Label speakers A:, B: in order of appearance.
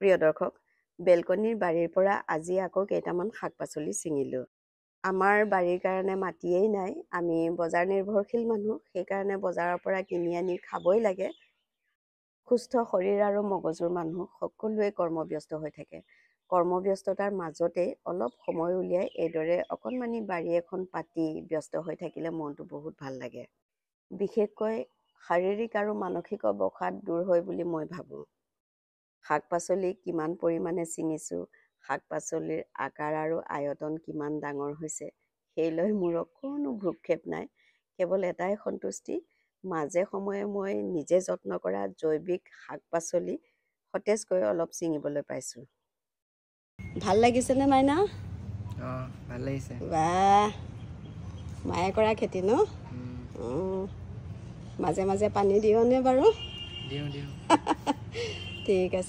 A: প্ৰিয় দৰ্শক, বেলকনিৰ বাৰীৰ পৰা আজি আকৌ কেইটামান শাক পাচলি ছিঙিলোঁ। আমাৰ বাৰীৰ কাৰণে মাটিয়েই নাই, আমি বজাৰ নিৰ্ভৰশীল মানুহ, সেইকাৰণে বজাৰৰ পৰা কিনি আনি খাবই লাগে। সুস্থ শৰীৰ আৰু মগজুৰ মানুহ সকলোৱে কৰ্মব্যস্ত হৈ থাকে। কৰ্মব্যস্ততাৰ মাজতে অলপ সময় উলিয়াই এইদৰে অকণমানি বাৰী এখন পাতি ব্যস্ত হৈ থাকিলে মনটো বহুত ভাল লাগে। বিশেষকৈ শাৰীৰিক আৰু মানসিক অৱসাদ দূৰ হয় বুলি মই ভাবোঁ। শাক পাচলি কিমান পৰিমাণে ছিঙিছোঁ, শাক পাচলিৰ আকাৰ আৰু আয়তন কিমান ডাঙৰ হৈছে, সেই লৈ মোৰ কোনো ভ্ৰূক্ষেপ নাই। কেৱল এটাই সন্তুষ্টি, মাজে সময়ে মই নিজে যত্ন কৰা জৈৱিক শাক পাচলি সতেজকৈ অলপ ছিঙিবলৈ পাইছোঁ। ভাল লাগিছেনে মাইনা?
B: ভাল লাগিছে।
A: বাহ, মায়ে কৰা খেতি ন? মাজে মাজে পানী দিওঁনে বাৰু?
B: দিওঁ।
A: ঠিক আছে।